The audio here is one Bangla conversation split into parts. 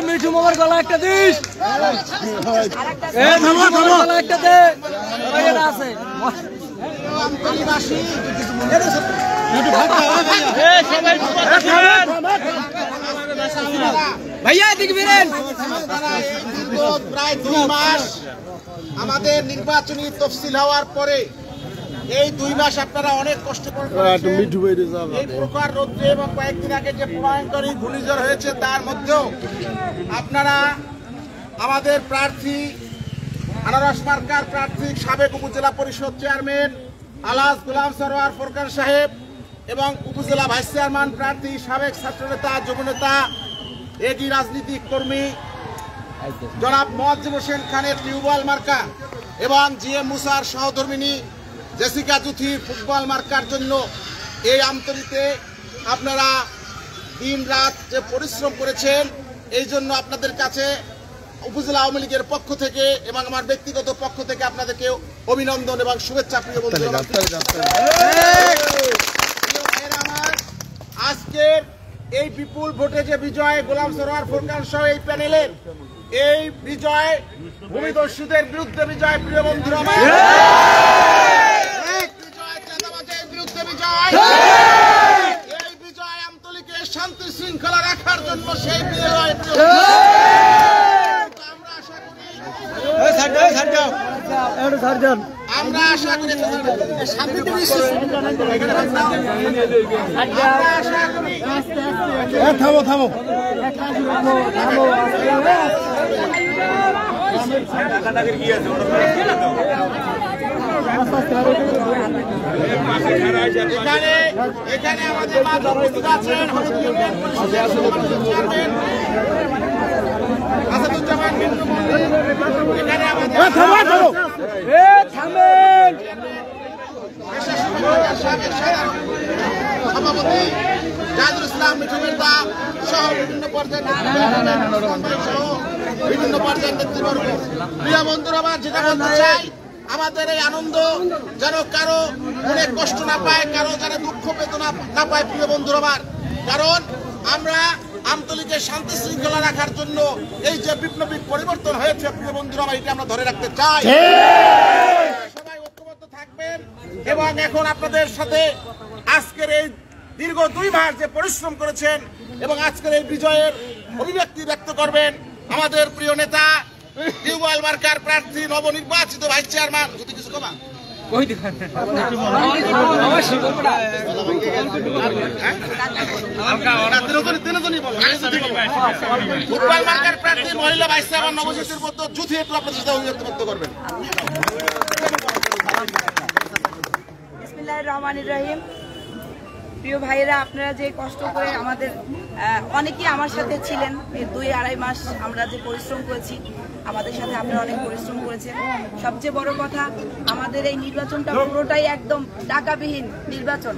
মিঠু মামার গলা একটা দিস, গলা একটা দে আছে। ভাইয়া দিকে বেরেন। প্রায় 2 মাস আমাদের নির্বাচনী তফসিল হওয়ার পরে এই 2 মাস আপনারা অনেক কষ্ট করেছেন। এই প্রকার রৌদ্রে এবং কয়েকদিন আগে যে ভয়ঙ্কর ঘূর্ণিঝড় হয়েছে তার মধ্যেও আপনারা আমাদের প্রার্থী আনারস মার্কার প্রার্থী সাবেক উপজেলা পরিষদ চেয়ারম্যান আলহাজ গোলাম সরোয়ার ফোরকান সাহেব এবং উপজেলা ভাইস চেয়ারম্যান প্রার্থী সাবেক ছাত্রনেতা যুবনেতা এগি রাজনীতিক কর্মী জনাব মোয়াজ্জেম হোসেন খানের টিউবওয়েল মার্কা এবং জিএম মুসার সহধর্মিনী জেসিকা জুথির ফুটবল মার্কার জন্য এই আমতলীতে আপনারা দিন রাত যে পরিশ্রম করেছেন, এই জন্য আপনাদের কাছে উপজেলা আওয়ামী লীগের পক্ষ থেকে এবং আমার ব্যক্তিগত পক্ষ থেকে আপনাদেরকে অভিনন্দন এবং শুভেচ্ছা। প্রিয় বন্ধুরা, আমার আজকের এই বিপুল ভোটে যে বিজয় গোলাম সরোয়ার ফোরকান সহ এই প্যানেলের এই বিজয় ভূমিদস্যুদের বিরুদ্ধে বিজয়। প্রিয় বন্ধুরা, এই বিজয় আমতলীকে শান্তি শৃঙ্খলা রাখার জন্য সেই বিজয়। আমরা আশা করি থামো এখানে আমাদের উপস্থিত আছেন আসাদুজ্জামান বিন্দু মন্ডল, এখানে আমাদের সভাপতি জাহিদুল ইসলাম মিঠু মির্জা সহ বিভিন্ন পর্যায়ের নেতৃবর্গ। প্রিয় বন্ধুরা, যেটা বলতে চাই, আমাদের এই আনন্দ যেন কারো মনে কষ্ট না পায়, কারো যেন দুঃখ বেদনা না পায়। প্রিয় বন্ধুরা, কারণ আমরা আমতলীকে শান্তি শৃঙ্খলা রাখার জন্য এই যে বিপ্লবী পরিবর্তন হয়েছে, প্রিয় বন্ধুরা, এটা আমরা ধরে রাখতে চাই। সবাই ঐক্যবদ্ধ থাকবেন এবং এখন আপনাদের সাথে আজকের এই দীর্ঘ 2 মাস যে পরিশ্রম করেছেন এবং আজকের এই বিজয়ের অভিব্যক্তি ব্যক্ত করবেন আমাদের প্রিয় নেতা টিউবওয়েল মার্কার প্রার্থী নবনির্বাচিত ভাইস চেয়ারম্যান। যদি কিছু কমা ফুটবল মার্কার প্রার্থী মহিলা ভাইস চেয়ারম্যান নবজ্যোতির মধ্যে যুথি একটু আপনাদের অভিব্যক্তি ব্যক্ত করবেন। বিসমিল্লাহির রহমানির রহিম। প্রিয় ভাইয়েরা, আপনারা যে কষ্ট করে আমাদের অনেকেই আমার সাথে ছিলেন এই 2-2.5 মাস আমরা যে পরিশ্রম করেছি, আমাদের সাথে আপনারা অনেক পরিশ্রম করেছেন। সবচেয়ে বড় কথা, আমাদের এই নির্বাচনটা পুরোটাই একদম টাকাবিহীন নির্বাচন।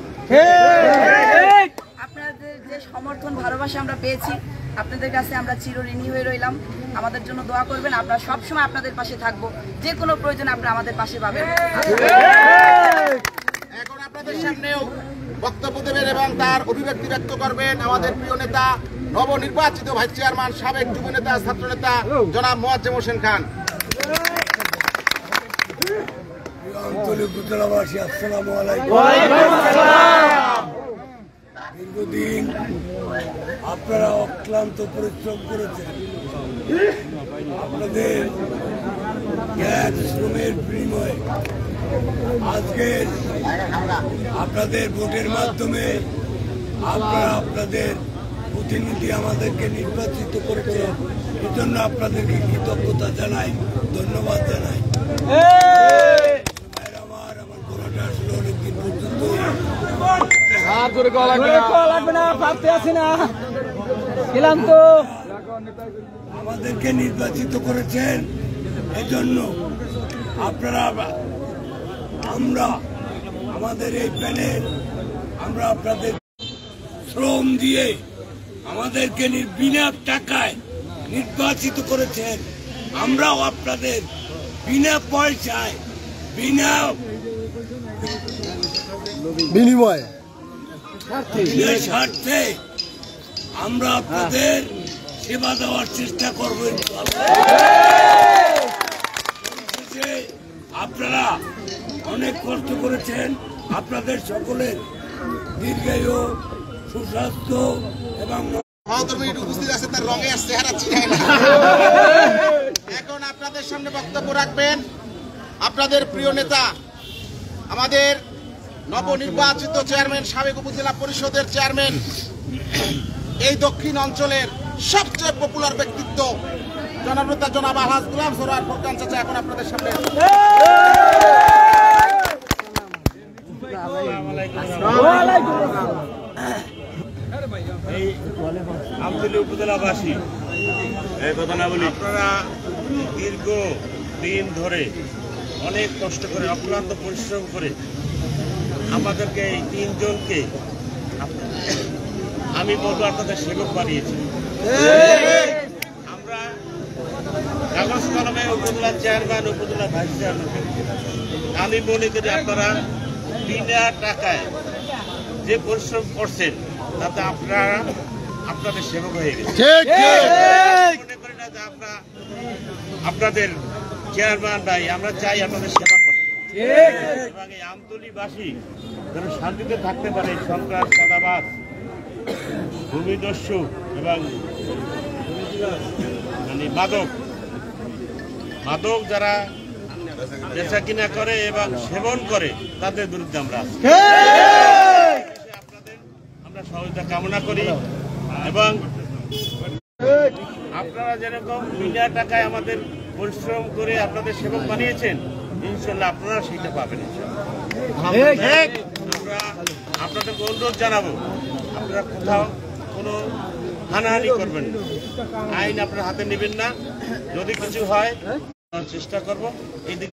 আপনাদের যে সমর্থন ভালোবাসা আমরা পেয়েছি, আপনাদের কাছে আমরা চিরঋণী হয়ে রইলাম। আমাদের জন্য দোয়া করবেন, আমরা সবসময় আপনাদের পাশে থাকবো, যে কোনো প্রয়োজনে আপনারা আমাদের পাশে পাবেন। এখন আপনাদের সামনেও বক্তব্য দেবেন এবং তার অভিব্যক্তি ব্যক্ত করবেন আমাদের প্রিয় নেতা নবনির্বাচিত ভাইস চেয়ারম্যান সাবেক যুব নেতা ছাত্রনেতা জনাব মোয়াজ্জেম হোসেন খান। দীর্ঘদিন আপনারা অক্লান্ত পরিশ্রম করেছেন, আপনাদের শ্রমের বিনিময়ে আজকে আপনাদের ভোটের মাধ্যমে আপনারা আপনাদের প্রতিনিধি আমাদেরকে নির্বাচিত করেছেন। এজন্য আপনাদেরকে কৃতজ্ঞতা জানাই, ধন্যবাদ জানাই। আমার ঘোরাটা আসলে অনেকদিন পর্যন্ত আমাদেরকে নির্বাচিত করেছেন। এজন্য আপনারা আমরা আমাদের এই প্যানেল আমরা আপনাদের শ্রম দিয়ে আমাদেরকে বিনা টাকায় নির্বাচিত করেছেন। আমরাও আপনাদের বিনা পয়সায় বিনা বিনিময়ে স্বার্থে আমরা আপনাদের সেবা দেওয়ার চেষ্টা করবেন। আপনারা অনেক কষ্ট করেছেন, আপনাদের সকলের দীর্ঘায়ু, সুস্বাস্থ্য এবং উপস্থিত আছে, তার রঙে আর চেহারা চিনায় না। এখন আপনাদের সামনে বক্তব্য রাখবেন আপনাদের প্রিয় নেতা, আমাদের নবনির্বাচিত চেয়ারম্যান, সাবেক উপজেলা পরিষদের চেয়ারম্যান, এই দক্ষিণ অঞ্চলের সবচেয়ে পপুলার ব্যক্তিত্ব জননেতা জনাব আলহাজ গোলাম সরোয়ার ফরকান চাচা এখন আপনাদের সামনে। এই আমতলী উপজেলাবাসী এই কথা না বলি, আপনারা দীর্ঘ দিন ধরে অনেক কষ্ট করে অক্লান্ত পরিশ্রম করে আমাদেরকে এই 3 জনকে আমি বলবো আপনাদের সেবক বানিয়েছি। আমরা কাগজ কলমে উপজেলা চেয়ারম্যান, উপজেলা ভাইস চেয়ারম্যান, আমি মনে করি আপনারা বিনা টাকায় যে পরিশ্রম করছেন তাতে আপনারা আপনাদের সেবক হয়ে গেছে। মনে করি না যে আমরা আপনাদের চেয়ারম্যান ভাই, আমরা চাই আপনাদের সেবা করতে এবং এই আমতলীবাসী যেন শান্তিতে থাকতে পারে। সন্ত্রাস, চাঁদাবাজ, ভূমিদস্যু এবং মানে মাদক যারা বেচা কিনা করে এবং সেবন করে তাদের বিরুদ্ধে আমরা আছি। আমরা সহযোগিতা কামনা করি এবং আপনারা যেরকম বিনা টাকায় আমাদের পরিশ্রম করে আপনাদের সেবক বানিয়েছেন, ইনশাল্লাহ আপনারা সেটা পাবেন। আমরা আপনাদেরকে অনুরোধ জানাবো, আপনারা কোথাও কোনো হানাহানি করবেন না, আইন আপনার হাতে নেবেন না। যদি কিছু হয় চেষ্টা করবো। এই দিকে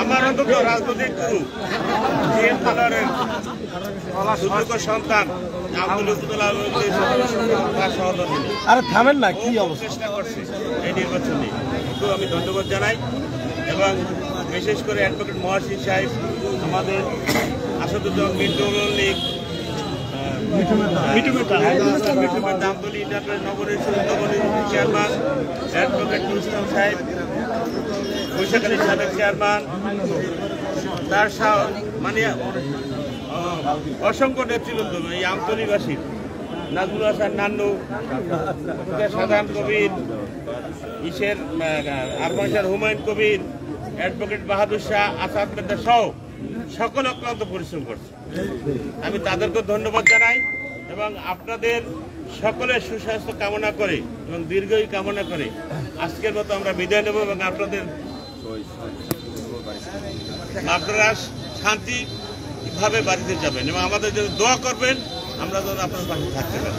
আমার অন্তত রাজনৈতিক সুযোগ্য সন্তান থামেন না, কি অবস্থা চেষ্টা করছে এই নির্বাচনে, একটু আমি ধন্যবাদ জানাই। এবং বিশেষ করে অ্যাডভোকেট মহাসিন সাহেব, আমাদের আসাদুজ্জামান মিন্টু মল্লিক, আমতলী ইন্টারপ্রাইজ নগরীর চেয়ারম্যান অ্যাডভোকেট মুস্তাফ সাহেব, বৈশাখালী সাবেক চেয়ারম্যান, তার মানে অসংখ্য নেতৃবৃন্দ, এই আমতলীবাসীর নাজমুল হাসান নান্নু, সাধারণ কবির, আরমানশাহ হুমায়ুন কবির, অ্যাডভোকেট বাহাদুর শাহ, আসাদ মেদা সহ সকল অক্লান্ত পরিশ্রম করছে। আমি তাদেরকে ধন্যবাদ জানাই এবং আপনাদের সকলের সুস্বাস্থ্য কামনা করে এবং দীর্ঘায়ু কামনা করে আজকের মতো আমরা বিদায় নেব এবং আপনারা শান্তিভাবে বাড়িতে যাবেন এবং আমাদের জন্য দোয়া করবেন, আমরা যেন আপনার পাশে থাকতে পারি।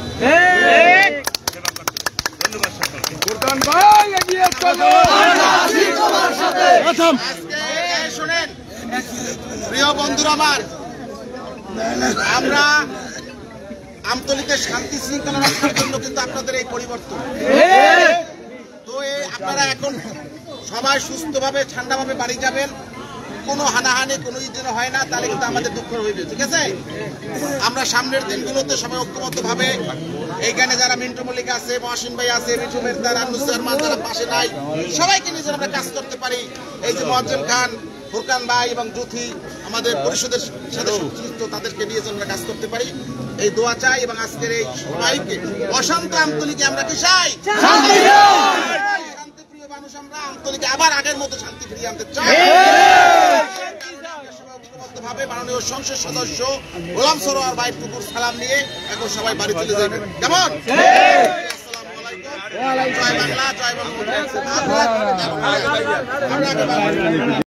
ধন্যবাদ সকলকে। শোনেন প্রিয় বন্ধুরা আমার, আমরা আমতলীতে শান্তি শৃঙ্খলা রক্ষার জন্য কিন্তু আপনাদের এই পরিবর্তন। তো আপনারা এখন সবাই সুস্থভাবে ঠান্ডাভাবে বাড়ি যাবেন, কোনো হানাহানি কোনো যেন হয় না, তাহলে কিন্তু আমাদের দুঃখ হইবে। ঠিক আছে, আমরা সামনের দিনগুলোতে সবাই ঐক্যবদ্ধভাবে এইখানে যারা মিন্টু মল্লিক আছে, মহাসিন ভাই আছে, মিঠু মেহতা, রান্নু চেয়ারম্যান যারা পাশে নাই, সবাইকে নিয়ে যেন আমরা কাজ করতে পারি। এই যে মোয়াজ্জেম খান, ফুরকান ভাই এবং জুথি আমাদের পরিষদের সাথে সংশ্লিষ্ট, তাদেরকে নিয়ে যেন আমরা কাজ করতে পারি, এই দোয়া চাই। এবং আজকের এই সবাইকে অশান্ত আমতলীকে আমরা কি চাই? শান্তিপ্রিয় মানুষ আমরা আমতলীকে আবার আগের মতো শান্তি ফিরিয়ে আনতে চাই। ভাবে মাননীয় সংসদ সদস্য গোলাম সরোয়ার ভাই টুকুর সালাম নিয়ে এখন সবাই বাড়ি চলে যাবেন। কেমন? আসসালামু আলাইকুম। জয় বাংলা, জয় বঙ্গবন্ধু।